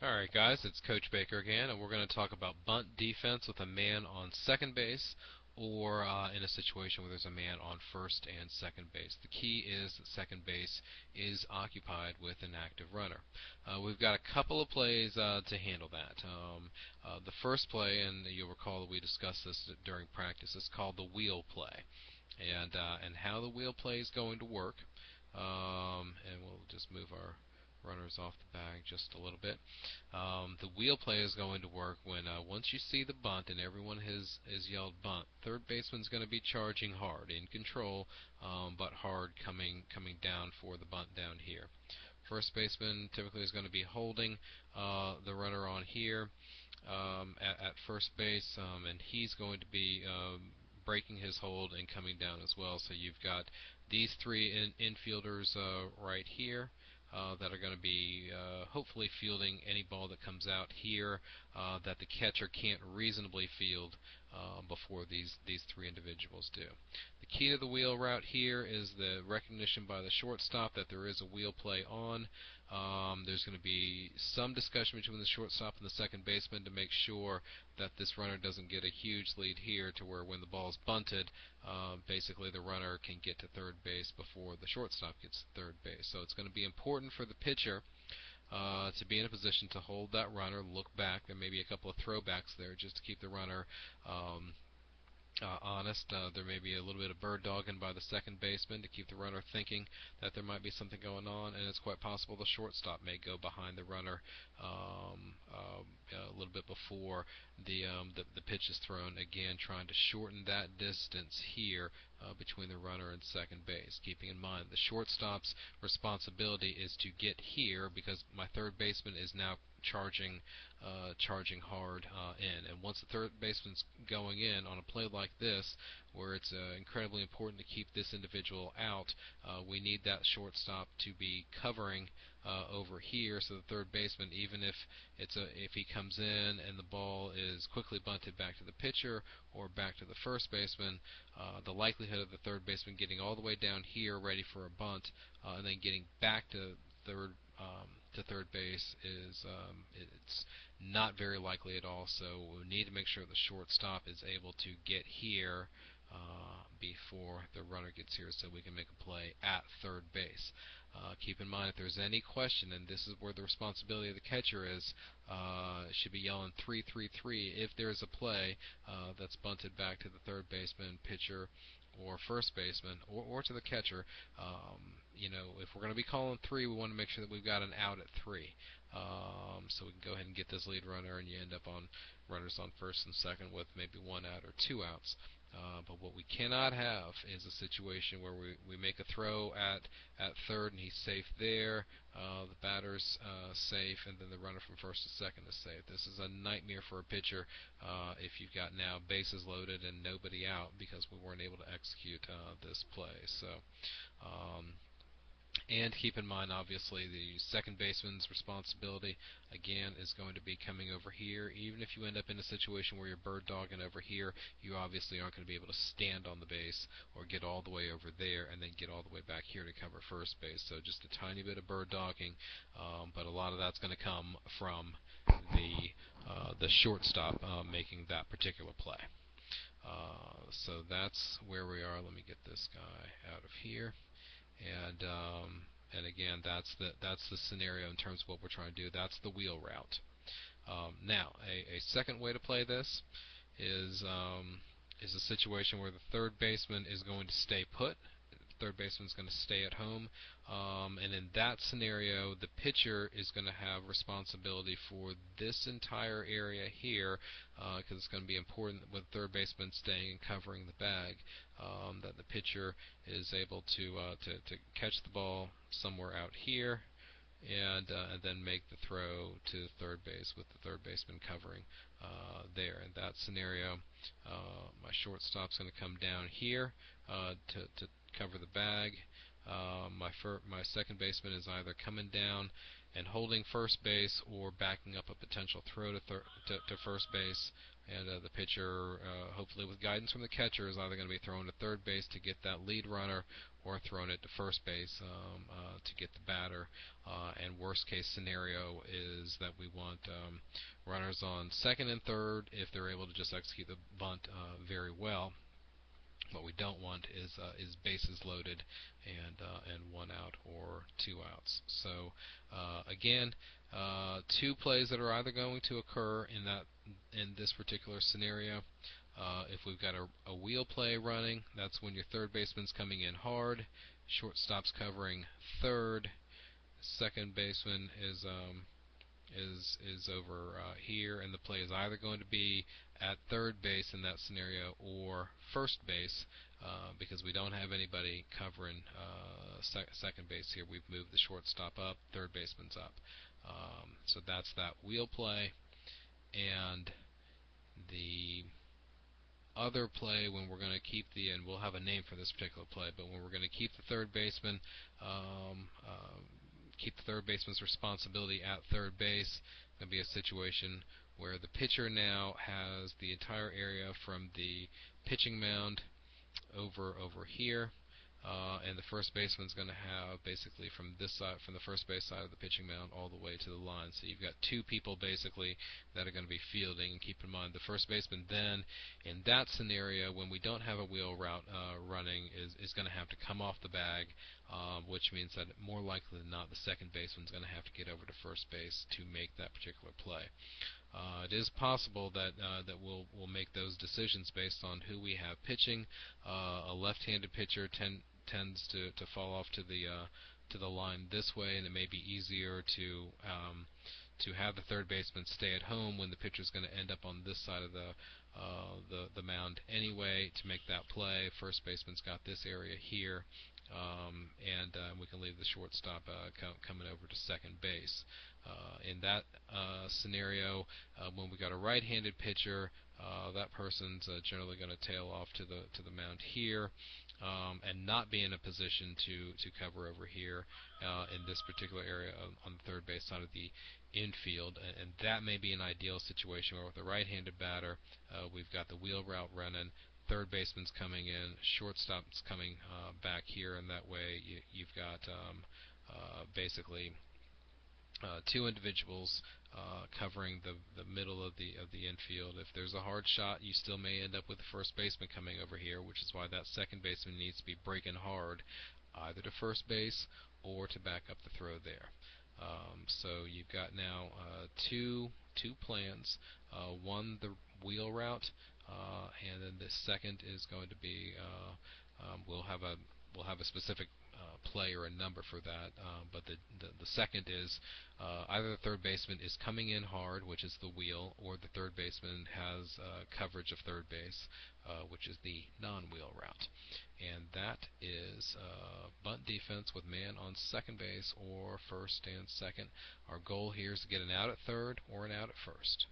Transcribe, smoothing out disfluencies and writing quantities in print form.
Alright guys, it's Coach Baker again, and we're going to talk about bunt defense with a man on second base, or in a situation where there's a man on first and second base. The key is that second base is occupied with an active runner. We've got a couple of plays to handle that. The first play, and you'll recall that we discussed this during practice, is called the wheel play. And how the wheel play is going to work, and we'll just move our runners off the bag just a little bit. The wheel play is going to work when once you see the bunt and everyone has yelled bunt, third baseman's going to be charging hard, in control, but hard coming down for the bunt down here. First baseman typically is going to be holding the runner on here at first base, and he's going to be breaking his hold and coming down as well. So you've got these three infielders right here that are going to be hopefully fielding any ball that comes out here that the catcher can't reasonably field before these three individuals do. The key to the wheel route here is the recognition by the shortstop that there is a wheel play on. There's going to be some discussion between the shortstop and the second baseman to make sure that this runner doesn't get a huge lead here, to where when the ball is bunted, basically the runner can get to third base before the shortstop gets to third base. So it's going to be important for the pitcher to be in a position to hold that runner, look back. There may be a couple of throwbacks there just to keep the runner honest. There may be a little bit of bird dogging by the second baseman to keep the runner thinking that there might be something going on, and it's quite possible the shortstop may go behind the runner a little bit before the pitch is thrown, again trying to shorten that distance here between the runner and second base, keeping in mind the shortstop's responsibility is to get here because my third baseman is now charging hard in. And once the third baseman's going in on a play like this, where it's incredibly important to keep this individual out, we need that shortstop to be covering over here, so the third baseman, even if he comes in and the ball is quickly bunted back to the pitcher or back to the first baseman, the likelihood of the third baseman getting all the way down here ready for a bunt and then getting back to third base is it's not very likely at all. So we need to make sure the shortstop is able to get here before the runner gets here, so we can make a play at third base. Keep in mind, if there's any question, and this is where the responsibility of the catcher is, it should be yelling 3-3-3 if there's a play that's bunted back to the third baseman, pitcher, or first baseman, or to the catcher. If we're going to be calling 3, we want to make sure that we've got an out at 3. So we can go ahead and get this lead runner, and you end up on runners on first and second with maybe 1 out or 2 outs. But what we cannot have is a situation where we make a throw at third and he's safe there, the batter's safe, and then the runner from first to second is safe. This is a nightmare for a pitcher if you've got now bases loaded and nobody out because we weren't able to execute this play. So and keep in mind, obviously, the second baseman's responsibility, again, is going to be coming over here. Even if you end up in a situation where you're bird dogging over here, you obviously aren't going to be able to stand on the base or get all the way over there and then get all the way back here to cover first base. So just a tiny bit of bird dogging, but a lot of that's going to come from the shortstop making that particular play. So that's where we are. Let me get this guy out of here. And again, that's the scenario in terms of what we're trying to do. That's the wheel route. Now, a second way to play this is a situation where the third baseman is going to stay put. The third baseman is going to stay at home, and in that scenario, the pitcher is going to have responsibility for this entire area here, because it's going to be important with the third baseman staying and covering the bag, that the pitcher is able to catch the ball somewhere out here, and then make the throw to third base with the third baseman covering there. In that scenario, my shortstop's going to come down here to cover the bag, My second baseman is either coming down and holding first base or backing up a potential throw to first base. And the pitcher, hopefully with guidance from the catcher, is either going to be throwing to third base to get that lead runner or throwing it to first base to get the batter. And worst case scenario is that we want runners on second and third if they're able to just execute the bunt very well. What we don't want is bases loaded and 1 out or 2 outs. So again, 2 plays that are either going to occur in this particular scenario. If we've got a wheel play running, that's when your third baseman's coming in hard, shortstop's covering third, second baseman is over here, and the play is either going to be at third base in that scenario or first base, because we don't have anybody covering second base here. We've moved the shortstop up, third baseman's up. So that's that wheel play. And the other play, when we're going to keep and we'll have a name for this particular play, but when we're going to keep the third baseman, keep the third baseman's responsibility at third base, going to be a situation where the pitcher now has the entire area from the pitching mound over here, and the first baseman's going to have basically from this side, from the first base side of the pitching mound all the way to the line. So you've got 2 people basically that are going to be fielding. And keep in mind, the first baseman then, in that scenario, when we don't have a wheel route running, is going to have to come off the bag, which means that more likely than not, the second baseman's going to have to get over to first base to make that particular play. It is possible that we'll make those decisions based on who we have pitching. A left-handed pitcher tends to fall off to the line this way, and it may be easier to have the third baseman stay at home when the pitcher's going to end up on this side of the mound anyway to make that play. First baseman's got this area here, and we can leave the shortstop coming over to second base. In that scenario, when we got a right-handed pitcher, that person's generally going to tail off to the mound here, and not be in a position to cover over here in this particular area on the third base side of the infield. And that may be an ideal situation where with a right-handed batter, we've got the wheel route running, third baseman's coming in, shortstop's coming back here, and that way you've got basically 2 individuals covering the middle of the infield. If there's a hard shot, you still may end up with the first baseman coming over here, which is why that second baseman needs to be breaking hard, either to first base or to back up the throw there. So you've got now two plans. One, the wheel route, and then the second is going to be we'll have a specific play or a number for that, but the second is either the third baseman is coming in hard, which is the wheel, or the third baseman has coverage of third base, which is the non-wheel route. And that is bunt defense with man on second base or first and second. Our goal here is to get an out at third or an out at first.